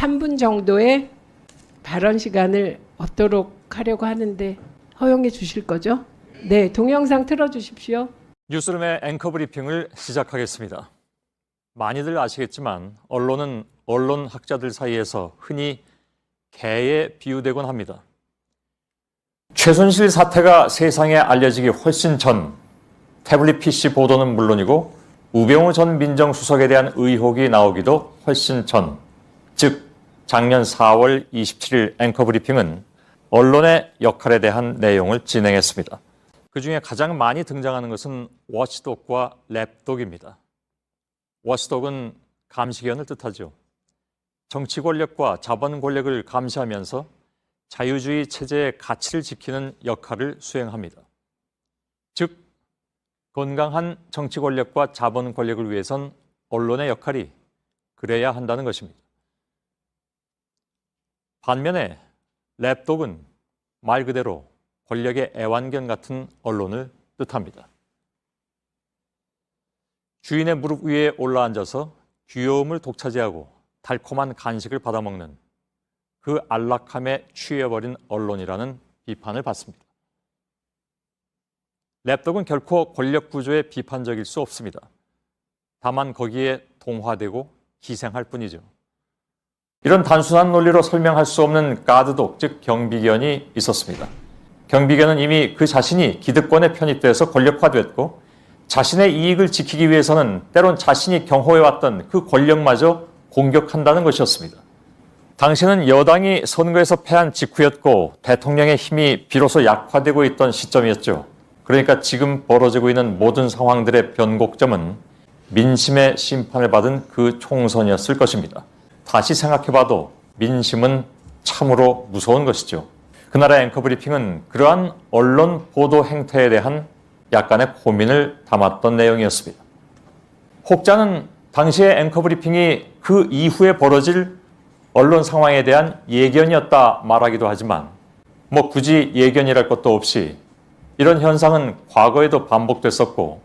3분 정도의 발언 시간을 얻도록 하려고 하는데 허용해 주실 거죠? 네, 동영상 틀어주십시오. 뉴스룸의 앵커 브리핑을 시작하겠습니다. 많이들 아시겠지만 언론은 언론학자들 사이에서 흔히 개에 비유되곤 합니다. 최순실 사태가 세상에 알려지기 훨씬 전 태블릿 PC 보도는 물론이고 우병우 전 민정수석에 대한 의혹이 나오기도 훨씬 전, 즉 작년 4월 27일 앵커 브리핑은 언론의 역할에 대한 내용을 진행했습니다. 그중에 가장 많이 등장하는 것은 워치독과 랩독입니다. 워치독은 감시견을 뜻하죠. 정치 권력과 자본 권력을 감시하면서 자유주의 체제의 가치를 지키는 역할을 수행합니다. 즉, 건강한 정치 권력과 자본 권력을 위해선 언론의 역할이 그래야 한다는 것입니다. 반면에 랩독은 말 그대로 권력의 애완견 같은 언론을 뜻합니다. 주인의 무릎 위에 올라앉아서 귀여움을 독차지하고 달콤한 간식을 받아먹는 그 안락함에 취해버린 언론이라는 비판을 받습니다. 랩독은 결코 권력 구조에 비판적일 수 없습니다. 다만 거기에 동화되고 기생할 뿐이죠. 이런 단순한 논리로 설명할 수 없는 가드독, 즉 경비견이 있었습니다. 경비견은 이미 그 자신이 기득권에 편입돼서 권력화됐고 자신의 이익을 지키기 위해서는 때론 자신이 경호해왔던 그 권력마저 공격한다는 것이었습니다. 당시는 여당이 선거에서 패한 직후였고 대통령의 힘이 비로소 약화되고 있던 시점이었죠. 그러니까 지금 벌어지고 있는 모든 상황들의 변곡점은 민심의 심판을 받은 그 총선이었을 것입니다. 다시 생각해봐도 민심은 참으로 무서운 것이죠. 그날의 앵커 브리핑은 그러한 언론 보도 행태에 대한 약간의 고민을 담았던 내용이었습니다. 혹자는 당시의 앵커 브리핑이 그 이후에 벌어질 언론 상황에 대한 예견이었다 말하기도 하지만 굳이 예견이랄 것도 없이 이런 현상은 과거에도 반복됐었고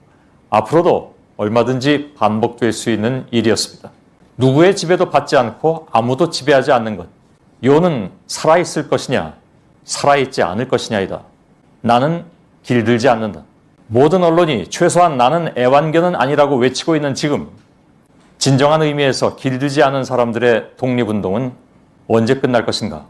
앞으로도 얼마든지 반복될 수 있는 일이었습니다. 누구의 지배도 받지 않고 아무도 지배하지 않는 것. 요는 살아있을 것이냐, 살아있지 않을 것이냐이다. 나는 길들지 않는다. 모든 언론이 최소한 나는 애완견은 아니라고 외치고 있는 지금 진정한 의미에서 길들지 않은 사람들의 독립운동은 언제 끝날 것인가?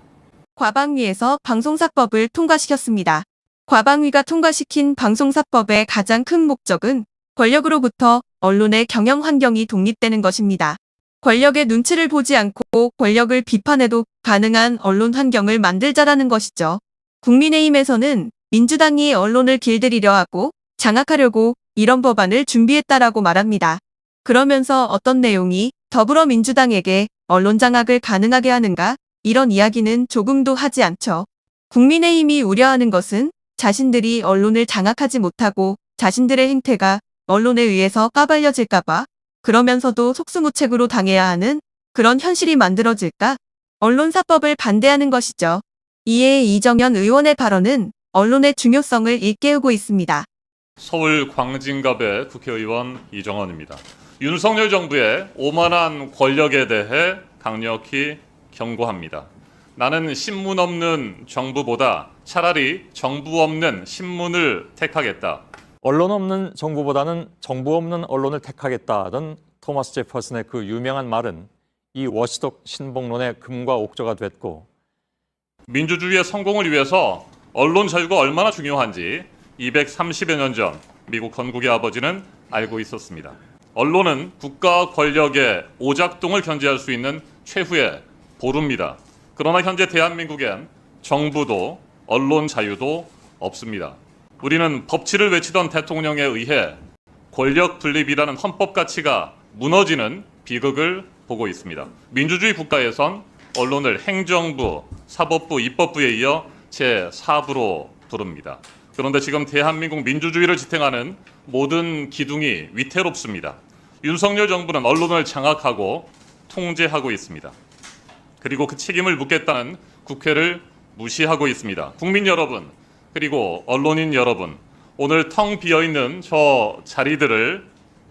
과방위에서 방송사법을 통과시켰습니다. 과방위가 통과시킨 방송사법의 가장 큰 목적은 권력으로부터 언론의 경영 환경이 독립되는 것입니다. 권력의 눈치를 보지 않고 권력을 비판해도 가능한 언론 환경을 만들자라는 것이죠. 국민의힘에서는 민주당이 언론을 길들이려 하고 장악하려고 이런 법안을 준비했다라고 말합니다. 그러면서 어떤 내용이 더불어민주당에게 언론 장악을 가능하게 하는가? 이런 이야기는 조금도 하지 않죠. 국민의힘이 우려하는 것은 자신들이 언론을 장악하지 못하고 자신들의 행태가 언론에 의해서 까발려질까봐 그러면서도 속수무책으로 당해야 하는 그런 현실이 만들어질까? 언론사법을 반대하는 것이죠. 이에 이정현 의원의 발언은 언론의 중요성을 일깨우고 있습니다. 서울 광진갑의 국회의원 이정헌입니다. 윤석열 정부의 오만한 권력에 대해 강력히 경고합니다. 나는 신문 없는 정부보다 차라리 정부 없는 신문을 택하겠다. 언론 없는 정부보다는 정부 없는 언론을 택하겠다던 토마스 제퍼슨의 그 유명한 말은 이 워치독 신봉론의 금과 옥조가 됐고 민주주의의 성공을 위해서 언론 자유가 얼마나 중요한지 230여 년 전 미국 건국의 아버지는 알고 있었습니다. 언론은 국가 권력의 오작동을 견제할 수 있는 최후의 보루입니다. 그러나 현재 대한민국엔 정부도 언론 자유도 없습니다. 우리는 법치를 외치던 대통령에 의해 권력 분립이라는 헌법 가치가 무너지는 비극을 보고 있습니다. 민주주의 국가에선 언론을 행정부, 사법부, 입법부에 이어 제4부로 부릅니다. 그런데 지금 대한민국 민주주의를 지탱하는 모든 기둥이 위태롭습니다. 윤석열 정부는 언론을 장악하고 통제하고 있습니다. 그리고 그 책임을 묻겠다는 국회를 무시하고 있습니다. 국민 여러분, 그리고 언론인 여러분, 오늘 텅 비어있는 저 자리들을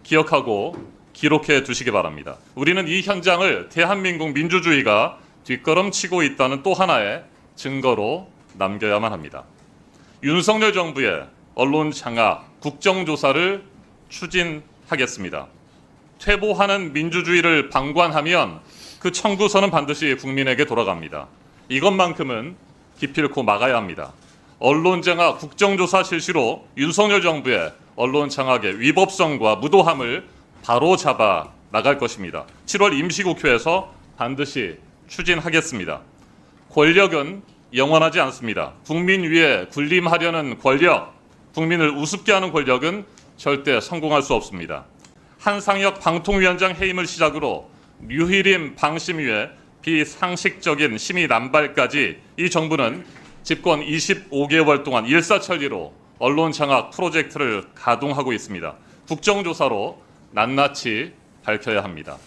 기억하고 기록해 두시기 바랍니다. 우리는 이 현장을 대한민국 민주주의가 뒷걸음치고 있다는 또 하나의 증거로 남겨야만 합니다. 윤석열 정부의 언론 장악, 국정조사를 추진하겠습니다. 퇴보하는 민주주의를 방관하면 그 청구서는 반드시 국민에게 돌아갑니다. 이것만큼은 기필코 막아야 합니다. 언론 장악, 국정조사 실시로 윤석열 정부의 언론 장악의 위법성과 무도함을 바로잡아 나갈 것입니다. 7월 임시국회에서 반드시 추진하겠습니다. 권력은 영원하지 않습니다. 국민 위에 군림하려는 권력, 국민을 우습게 하는 권력은 절대 성공할 수 없습니다. 한상혁 방통위원장 해임을 시작으로 류희림 방심위의 비상식적인 심의 남발까지 이 정부는 집권 25개월 동안 일사천리로 언론 장악 프로젝트를 가동하고 있습니다. 국정조사로 낱낱이 밝혀야 합니다.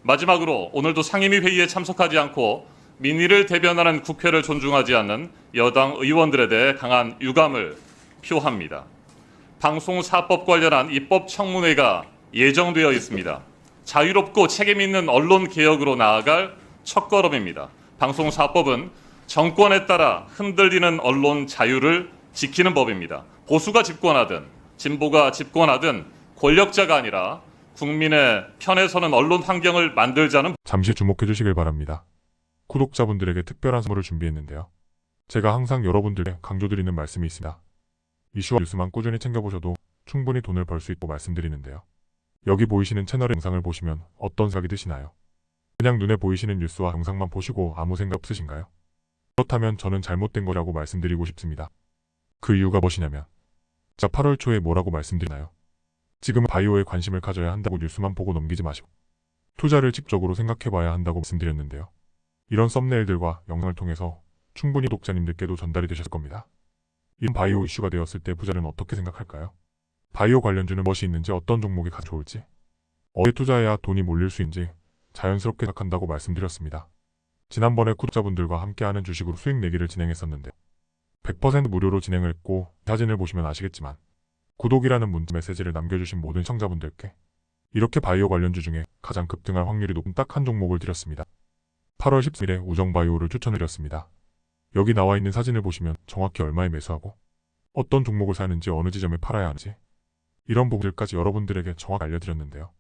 마지막으로 오늘도 상임위 회의에 참석하지 않고 민의를 대변하는 국회를 존중하지 않는 여당 의원들에 대해 강한 유감을 표합니다. 방송사법 관련한 입법 청문회가 예정되어 있습니다. 자유롭고 책임 있는 언론 개혁으로 나아갈 첫걸음입니다. 방송사법은 정권에 따라 흔들리는 언론 자유를 지키는 법입니다. 보수가 집권하든 진보가 집권하든 권력자가 아니라 국민의 편에 서는 언론 환경을 만들자는 잠시 주목해 주시길 바랍니다. 구독자분들에게 특별한 선물을 준비했는데요. 제가 항상 여러분들께 강조드리는 말씀이 있습니다. 이슈와 뉴스만 꾸준히 챙겨보셔도 충분히 돈을 벌 수 있다고 말씀드리는데요. 여기 보이시는 채널의 영상을 보시면 어떤 생각이 드시나요? 그냥 눈에 보이시는 뉴스와 영상만 보시고 아무 생각 없으신가요? 그렇다면 저는 잘못된 거라고 말씀드리고 싶습니다. 그 이유가 무엇이냐면 자 8월 초에 뭐라고 말씀드리나요? 지금은 바이오에 관심을 가져야 한다고 뉴스만 보고 넘기지 마시고 투자를 직접적으로 생각해봐야 한다고 말씀드렸는데요. 이런 썸네일들과 영상을 통해서 충분히 독자님들께도 전달이 되셨을 겁니다. 이런 바이오 이슈가 되었을 때 부자는 어떻게 생각할까요? 바이오 관련주는 무엇이 있는지 어떤 종목이 가장 좋을지 어디에 투자해야 돈이 몰릴 수 있는지 자연스럽게 생각한다고 말씀드렸습니다. 지난번에 구독자분들과 함께하는 주식으로 수익 내기를 진행했었는데 100% 무료로 진행을 했고 사진을 보시면 아시겠지만 구독이라는 문자 메시지를 남겨주신 모든 시청자분들께 이렇게 바이오 관련주 중에 가장 급등할 확률이 높은 딱 한 종목을 드렸습니다. 8월 13일에 우정바이오를 추천드렸습니다. 여기 나와 있는 사진을 보시면 정확히 얼마에 매수하고 어떤 종목을 사는지 어느 지점에 팔아야 하는지 이런 부분들까지 여러분들에게 정확히 알려드렸는데요.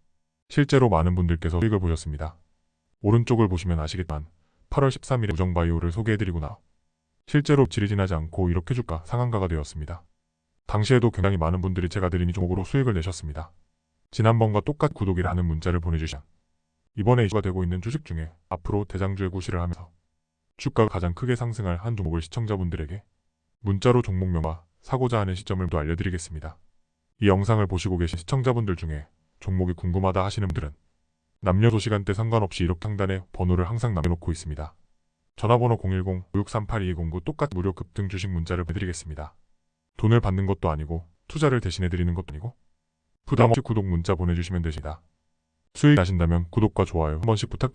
실제로 많은 분들께서 수익을 보셨습니다. 오른쪽을 보시면 아시겠지만 8월 13일에 우정바이오를 소개해드리고 나 실제로 질이 지나지 않고 이렇게 주가 상한가가 되었습니다. 당시에도 굉장히 많은 분들이 제가 드린 이 종목으로 수익을 내셨습니다. 지난번과 똑같이 구독이라는 문자를 보내주신 이번에 이슈가 되고 있는 주식 중에 앞으로 대장주의 구실을 하면서 주가가 가장 크게 상승할 한 종목을 시청자분들에게 문자로 종목명과 사고자 하는 시점을 모두 알려드리겠습니다. 이 영상을 보시고 계신 시청자분들 중에 종목이 궁금하다 하시는 분들은 남녀도 시간대 상관없이 이렇게 상단에 번호를 항상 남겨놓고 있습니다. 전화번호 010-5638-2209 똑같이 무료 급등 주식 문자를 해드리겠습니다. 돈을 받는 것도 아니고 투자를 대신해드리는 것도 아니고 부담없이 구독 문자 보내주시면 되십니다. 수익 나신다면 구독과 좋아요 한 번씩 부탁드립니다.